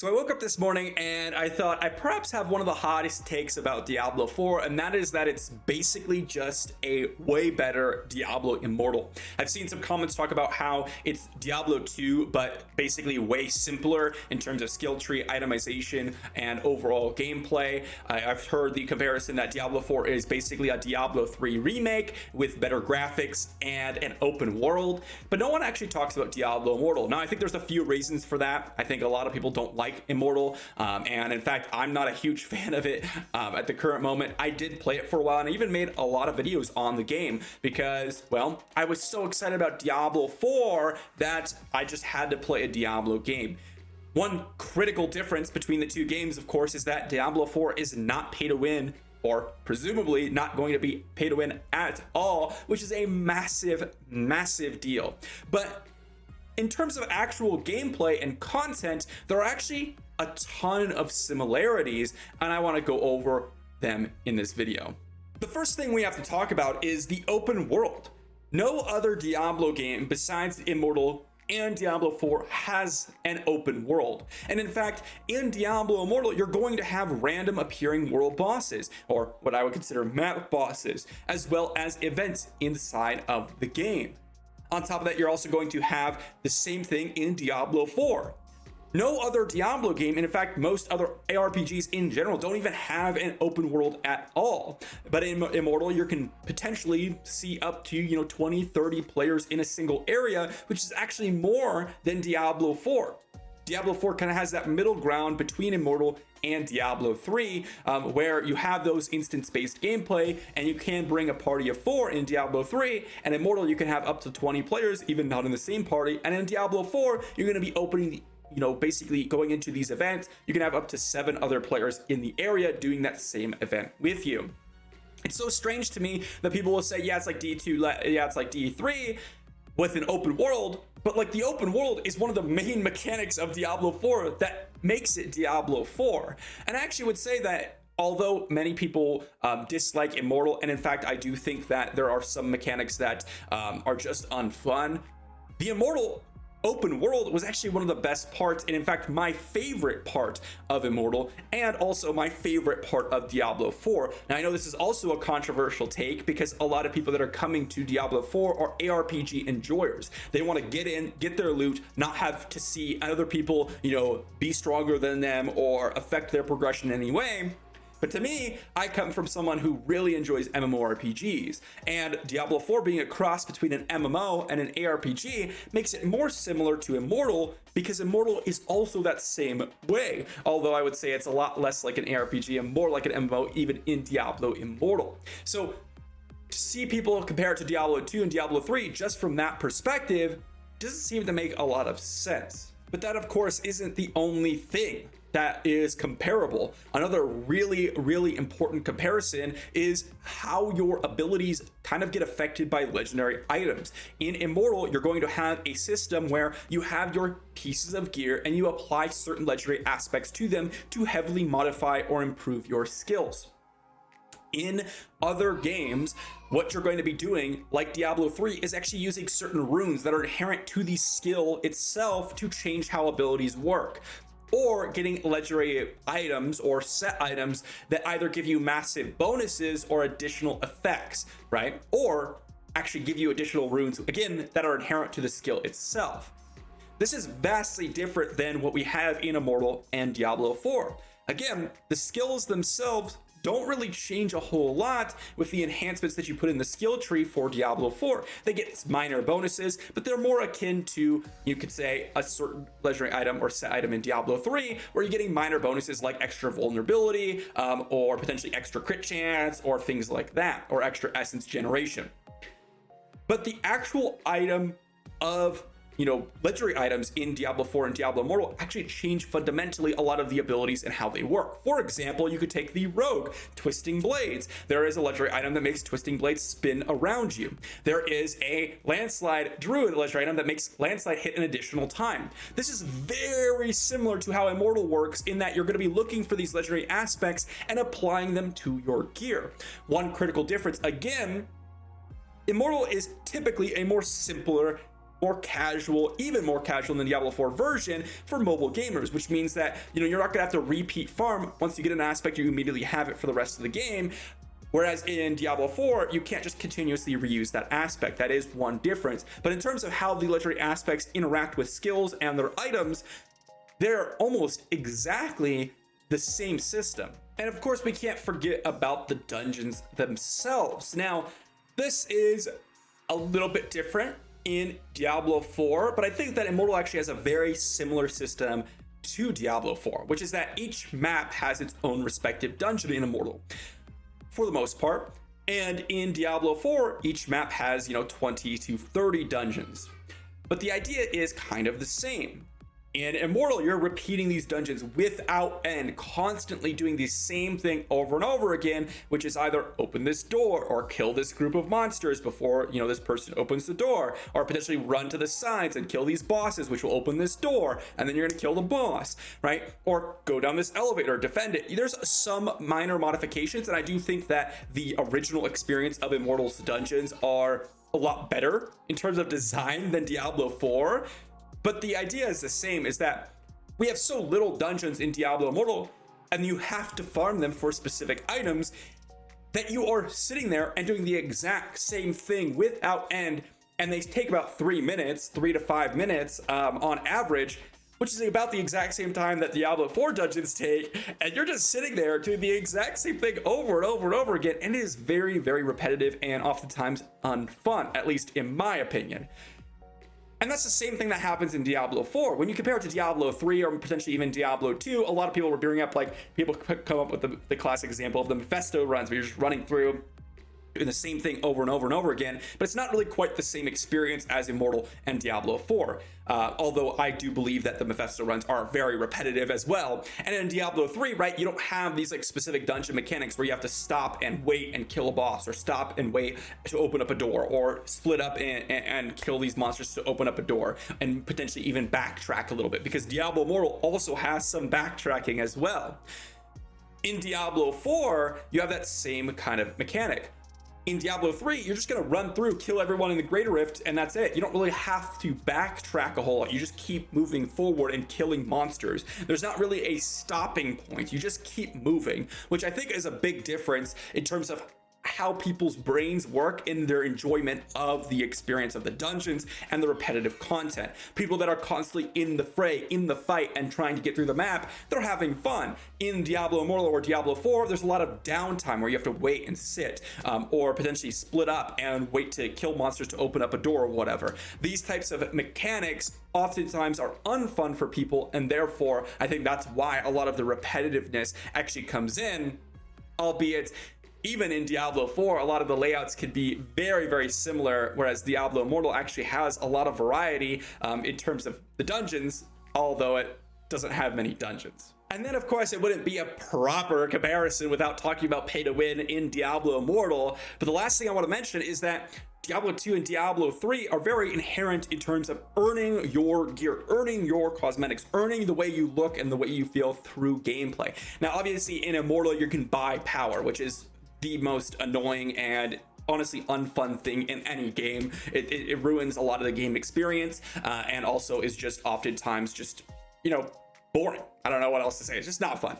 So I woke up this morning and I thought I perhaps have one of the hottest takes about Diablo 4, and that is that it's basically just a way better Diablo Immortal. I've seen some comments talk about how it's Diablo 2, but basically way simpler in terms of skill tree itemization and overall gameplay. I've heard the comparison that Diablo 4 is basically a Diablo 3 remake with better graphics and an open world, but no one actually talks about Diablo Immortal. Now, I think there's a few reasons for that. I think a lot of people don't like Immortal, and in fact I'm not a huge fan of it at the current moment. I did play it for a while and I even made a lot of videos on the game because, well, I was so excited about Diablo 4 that I just had to play a Diablo game. One critical difference between the two games, of course, is that Diablo 4 is not pay to win, or presumably not going to be pay to win at all, which is a massive deal. But in terms of actual gameplay and content, there are actually a ton of similarities, and I want to go over them in this video. The first thing we have to talk about is the open world. No other Diablo game besides Immortal and Diablo 4 has an open world. And in fact, in Diablo Immortal, you're going to have random appearing world bosses, or what I would consider map bosses, as well as events inside of the game. On top of that, you're also going to have the same thing in Diablo 4. No other Diablo game, and in fact, most other ARPGs in general, don't even have an open world at all. But in Immortal, you can potentially see up to 20, 30 players in a single area, which is actually more than Diablo 4. Diablo 4 kind of has that middle ground between Immortal and Diablo 3, where you have those instance-based gameplay, and you can bring a party of 4 in Diablo 3, and Immortal you can have up to 20 players, even not in the same party, and in Diablo 4 you're going to be opening, basically going into these events, you can have up to 7 other players in the area doing that same event with you. It's so strange to me that people will say, yeah, it's like D2, yeah, it's like D3 with an open world, but like the open world is one of the main mechanics of Diablo 4 that makes it Diablo 4. And I actually would say that although many people dislike Immortal, and in fact I do think that there are some mechanics that are just unfun, the Immortal open world was actually one of the best parts, and in fact my favorite part of Immortal, and also my favorite part of Diablo 4. Now I know this is also a controversial take because a lot of people that are coming to Diablo 4 are ARPG enjoyers. They want to get in, get their loot, not have to see other people be stronger than them or affect their progression in any way. But to me, I come from someone who really enjoys MMORPGs, and Diablo 4 being a cross between an MMO and an ARPG makes it more similar to Immortal, because Immortal is also that same way, although I would say it's a lot less like an ARPG and more like an MMO even in Diablo Immortal. So to see people compare it to Diablo 2 and Diablo 3 just from that perspective doesn't seem to make a lot of sense. But that of course isn't the only thing that is comparable. Another really important comparison is how your abilities kind of get affected by legendary items. In Immortal, you're going to have a system where you have your pieces of gear and you apply certain legendary aspects to them to heavily modify or improve your skills. In other games, what you're going to be doing, like Diablo 3, is actually using certain runes that are inherent to the skill itself to change how abilities work, or getting legendary items or set items that either give you massive bonuses or additional effects, right? Or actually give you additional runes, again, that are inherent to the skill itself. This is vastly different than what we have in Immortal and Diablo 4. Again, the skills themselves don't really change a whole lot with the enhancements that you put in the skill tree for Diablo 4. They get minor bonuses, but they're more akin to, you could say, a certain legendary item or set item in Diablo 3, where you're getting minor bonuses like extra vulnerability, or potentially extra crit chance, or things like that, or extra essence generation. But the actual item of legendary items in Diablo 4 and Diablo Immortal actually change fundamentally a lot of the abilities and how they work. For example, you could take the Rogue, Twisting Blades. There is a legendary item that makes Twisting Blades spin around you. There is a Landslide Druid legendary item that makes Landslide hit an additional time. This is very similar to how Immortal works in that you're going to be looking for these legendary aspects and applying them to your gear. One critical difference, again, Immortal is typically a more simpler more casual, even more casual than the Diablo 4 version for mobile gamers, which means that, you're not gonna have to repeat farm. Once you get an aspect, you immediately have it for the rest of the game. Whereas in Diablo 4, you can't just continuously reuse that aspect. That is one difference. But in terms of how the legendary aspects interact with skills and their items, they're almost exactly the same system. And of course, we can't forget about the dungeons themselves. Now, this is a little bit different in Diablo 4, but I think that Immortal actually has a very similar system to Diablo 4, which is that each map has its own respective dungeon in Immortal, for the most part. And in Diablo 4, each map has, 20 to 30 dungeons. But the idea is kind of the same. In Immortal, you're repeating these dungeons without end, constantly doing the same thing over and over again, which is either open this door or kill this group of monsters before, this person opens the door, or potentially run to the sides and kill these bosses, which will open this door, and then you're gonna kill the boss, right? Or go down this elevator, defend it. There's some minor modifications, and I do think that the original experience of Immortal's dungeons are a lot better in terms of design than Diablo 4. But the idea is the same, is that we have so little dungeons in Diablo Immortal, and you have to farm them for specific items, that you are sitting there and doing the exact same thing without end, and they take about 3 minutes, 3 to 5 minutes on average, which is about the exact same time that Diablo 4 dungeons take, and you're just sitting there doing the exact same thing over and over and over again, and it is very, very repetitive and oftentimes unfun, at least in my opinion. And that's the same thing that happens in Diablo 4. When you compare it to Diablo 3 or potentially even Diablo 2, a lot of people were bringing up, people come up with the classic example of the Mephisto runs, where you're just running through doing the same thing over and over and over again, but it's not really quite the same experience as Immortal and Diablo 4. Although I do believe that the Mephisto runs are very repetitive as well. And in Diablo 3, right, you don't have these specific dungeon mechanics where you have to stop and wait and kill a boss, or stop and wait to open up a door, or split up and kill these monsters to open up a door, and potentially even backtrack a little bit, because Diablo Immortal also has some backtracking as well. In Diablo 4, you have that same kind of mechanic. In Diablo 3, you're just gonna run through, kill everyone in the Greater Rift, and that's it. You don't really have to backtrack a whole lot. You just keep moving forward and killing monsters. There's not really a stopping point. You just keep moving, which I think is a big difference in terms of how people's brains work in their enjoyment of the experience of the dungeons and the repetitive content. People that are constantly in the fray, in the fight, and trying to get through the map, they're having fun. In Diablo Immortal or Diablo 4, there's a lot of downtime where you have to wait and sit, or potentially split up and wait to kill monsters to open up a door or whatever. These types of mechanics oftentimes are unfun for people, and therefore I think that's why a lot of the repetitiveness actually comes in, albeit even in Diablo 4, a lot of the layouts could be very, very similar, whereas Diablo Immortal actually has a lot of variety in terms of the dungeons, although it doesn't have many dungeons. And then, of course, it wouldn't be a proper comparison without talking about pay to win in Diablo Immortal. But the last thing I want to mention is that Diablo 2 and Diablo 3 are very inherent in terms of earning your gear, earning your cosmetics, earning the way you look and the way you feel through gameplay. Now, obviously, in Immortal, you can buy power, which is the most annoying and honestly unfun thing in any game. It ruins a lot of the game experience, and also is just oftentimes just, boring. I don't know what else to say. It's just not fun.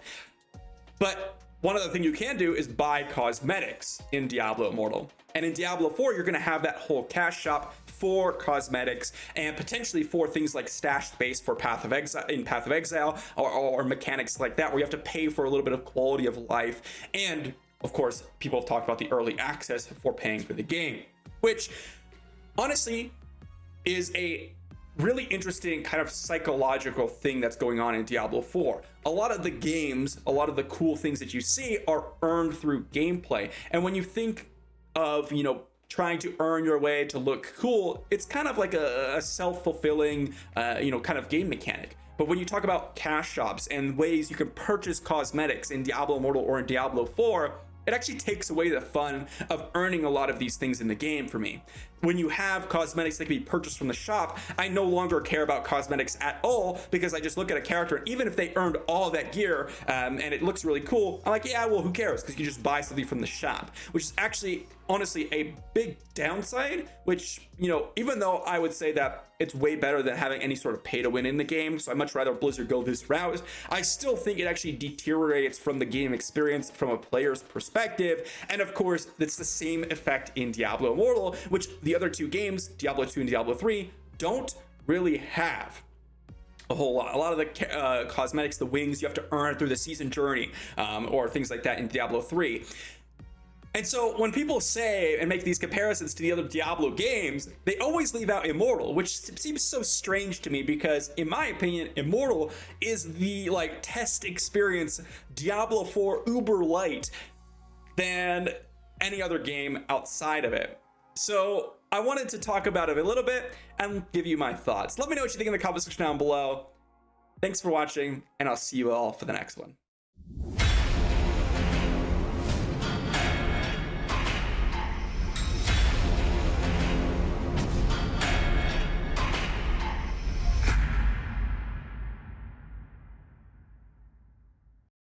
But one other thing you can do is buy cosmetics in Diablo Immortal. And in Diablo 4, you're going to have that whole cash shop for cosmetics, and potentially for things like stash space for Path of Exile, or mechanics like that, where you have to pay for a little bit of quality of life. And of course, people have talked about the early access for paying for the game, which honestly is a really interesting kind of psychological thing that's going on in Diablo 4. A lot of the games, a lot of the cool things that you see are earned through gameplay. And when you think of, trying to earn your way to look cool, it's kind of like a self-fulfilling, kind of game mechanic. But when you talk about cash shops and ways you can purchase cosmetics in Diablo Immortal or in Diablo 4, it actually takes away the fun of earning a lot of these things in the game for me. when you have cosmetics that can be purchased from the shop, I no longer care about cosmetics at all, because I just look at a character, and even if they earned all that gear and it looks really cool, I'm like, yeah, well, who cares? Because you just buy something from the shop, which is actually honestly a big downside, which, you know, even though I would say that it's way better than having any sort of pay to win in the game, so I'd much rather Blizzard go this route, I still think it actually deteriorates from the game experience from a player's perspective. And of course, it's the same effect in Diablo Immortal, which the other two games, Diablo 2 and Diablo 3, don't really have a whole lot. A lot of the cosmetics, the wings, you have to earn through the season journey, or things like that in Diablo 3. And so when people say and make these comparisons to the other Diablo games, they always leave out Immortal, which seems so strange to me, because in my opinion, Immortal is the like test experience Diablo 4 uber light than any other game outside of it. So I wanted to talk about it a little bit and give you my thoughts. Let me know what you think in the comment section down below. Thanks for watching, and I'll see you all for the next one.